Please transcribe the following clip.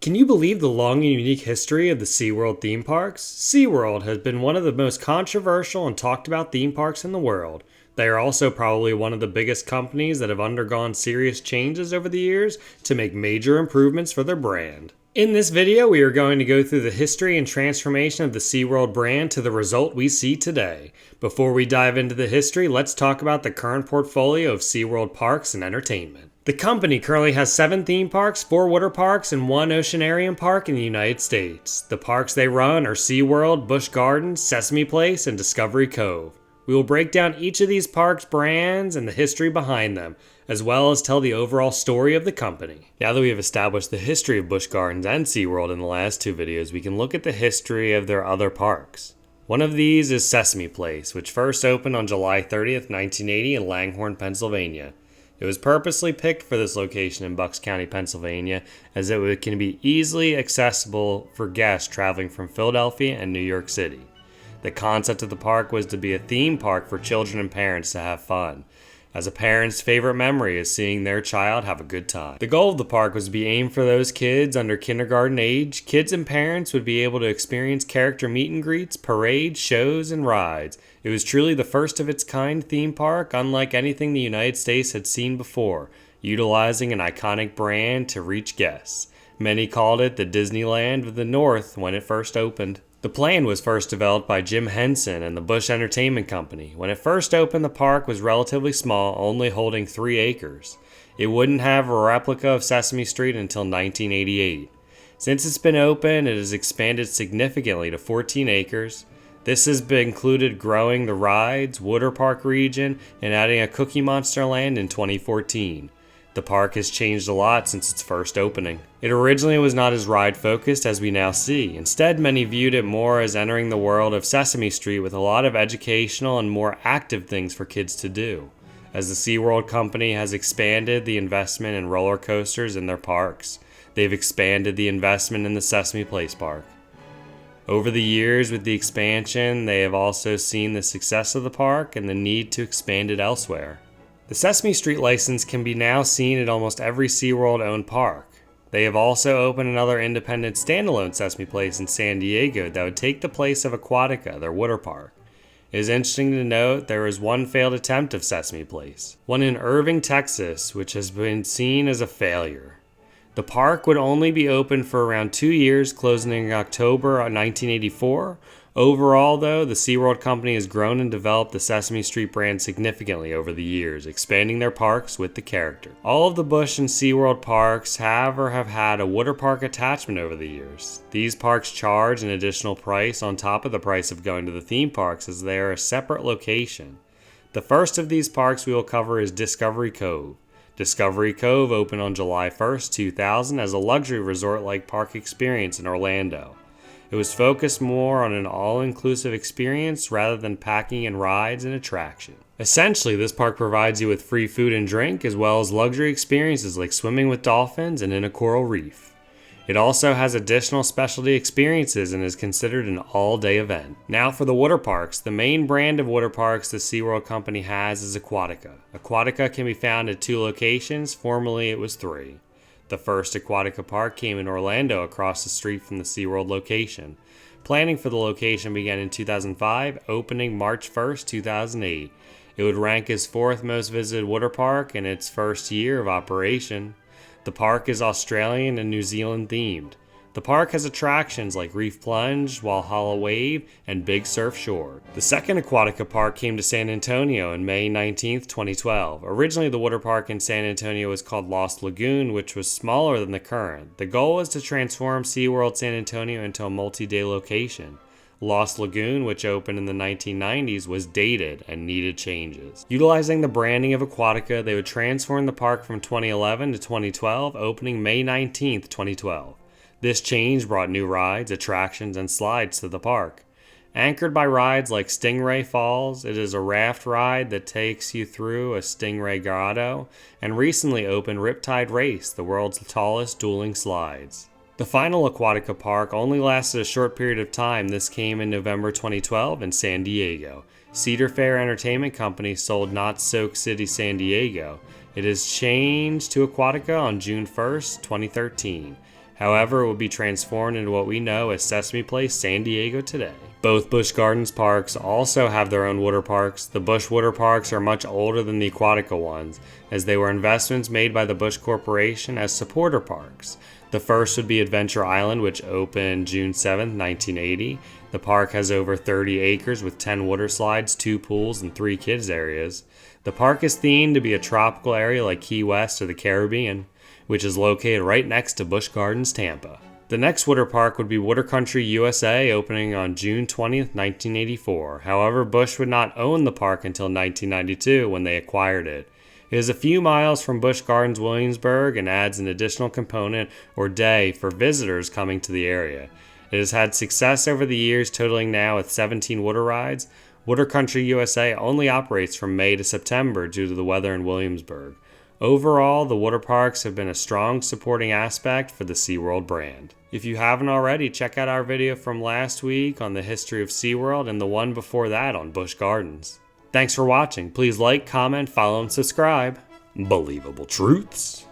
Can you believe the long and unique history of the SeaWorld theme parks? SeaWorld has been one of the most controversial and talked about theme parks in the world. They are also probably one of the biggest companies that have undergone serious changes over the years to make major improvements for their brand. In this video, we are going to go through the history and transformation of the SeaWorld brand to the result we see today. Before we dive into the history, let's talk about the current portfolio of SeaWorld parks and entertainment. The company currently has 7 theme parks, 4 water parks, and 1 oceanarium park in the United States. The parks they run are SeaWorld, Busch Gardens, Sesame Place, and Discovery Cove. We will break down each of these parks' brands and the history behind them, as well as tell the overall story of the company. Now that we have established the history of Busch Gardens and SeaWorld in the last 2 videos, we can look at the history of their other parks. One of these is Sesame Place, which first opened on July 30th, 1980 in Langhorne, Pennsylvania. It was purposely picked for this location in Bucks County, Pennsylvania, as it can be easily accessible for guests traveling from Philadelphia and New York City. The concept of the park was to be a theme park for children and parents to have fun, as a parent's favorite memory is seeing their child have a good time. The goal of the park was to be aimed for those kids under kindergarten age. Kids and parents would be able to experience character meet and greets, parades, shows, and rides. It was truly the first of its kind theme park, unlike anything the United States had seen before, utilizing an iconic brand to reach guests. Many called it the Disneyland of the North when it first opened. The plan was first developed by Jim Henson and the Busch Entertainment Company. When it first opened, the park was relatively small, only holding 3 acres. It wouldn't have a replica of Sesame Street until 1988. Since it's been open, it has expanded significantly to 14 acres. This has included growing the rides, water park region, and adding a Cookie Monster land in 2014. The park has changed a lot since its first opening. It originally was not as ride-focused as we now see. Instead, many viewed it more as entering the world of Sesame Street with a lot of educational and more active things for kids to do. As the SeaWorld company has expanded the investment in roller coasters in their parks, they've expanded the investment in the Sesame Place park. Over the years, with the expansion, they have also seen the success of the park and the need to expand it elsewhere. The Sesame Street license can be now seen at almost every SeaWorld-owned park. They have also opened another independent standalone Sesame Place in San Diego that would take the place of Aquatica, their water park. It is interesting to note there was one failed attempt of Sesame Place, one in Irving, Texas, which has been seen as a failure. The park would only be open for around 2 years, closing in October 1984. Overall, though, the SeaWorld company has grown and developed the Sesame Street brand significantly over the years, expanding their parks with the character. All of the Busch and SeaWorld parks have or have had a water park attachment over the years. These parks charge an additional price on top of the price of going to the theme parks, as they are a separate location. The first of these parks we will cover is Discovery Cove. Discovery Cove opened on July 1st, 2000 as a luxury resort-like park experience in Orlando. It was focused more on an all-inclusive experience rather than packing in rides and attractions. Essentially, this park provides you with free food and drink, as well as luxury experiences like swimming with dolphins and in a coral reef. It also has additional specialty experiences and is considered an all-day event. Now for the water parks. The main brand of water parks the SeaWorld company has is Aquatica. Aquatica can be found at 2 locations. Formerly, it was 3. The first Aquatica park came in Orlando across the street from the SeaWorld location. Planning for the location began in 2005, opening March 1st, 2008. It would rank as 4th most visited water park in its first year of operation. The park is Australian and New Zealand themed. The park has attractions like Reef Plunge, Walhalla Wave, and Big Surf Shore. The second Aquatica park came to San Antonio on May 19, 2012. Originally, the water park in San Antonio was called Lost Lagoon, which was smaller than the current. The goal was to transform SeaWorld San Antonio into a multi-day location. Lost Lagoon, which opened in the 1990s, was dated and needed changes. Utilizing the branding of Aquatica, they would transform the park from 2011 to 2012, opening May 19, 2012. This change brought new rides, attractions, and slides to the park. Anchored by rides like Stingray Falls, it is a raft ride that takes you through a Stingray Grotto, and recently opened Riptide Race, the world's tallest dueling slides. The final Aquatica park only lasted a short period of time. This came in November 2012 in San Diego. Cedar Fair Entertainment Company sold Not Soak City San Diego. It has changed to Aquatica on June 1st, 2013. However, it would be transformed into what we know as Sesame Place San Diego today. Both Busch Gardens parks also have their own water parks. The Busch water parks are much older than the Aquatica ones, as they were investments made by the Busch Corporation as supporter parks. The first would be Adventure Island, which opened June 7, 1980. The park has over 30 acres with 10 water slides, 2 pools, and 3 kids areas. The park is themed to be a tropical area like Key West or the Caribbean, which is located right next to Busch Gardens, Tampa. The next water park would be Water Country USA, opening on June 20th, 1984. However, Busch would not own the park until 1992 when they acquired it. It is a few miles from Busch Gardens Williamsburg and adds an additional component or day for visitors coming to the area. It has had success over the years, totaling now with 17 water rides. Water Country USA only operates from May to September due to the weather in Williamsburg. Overall, the water parks have been a strong supporting aspect for the SeaWorld brand. If you haven't already, check out our video from last week on the history of SeaWorld and the one before that on Busch Gardens. Thanks for watching. Please like, comment, follow, and subscribe. Believable truths.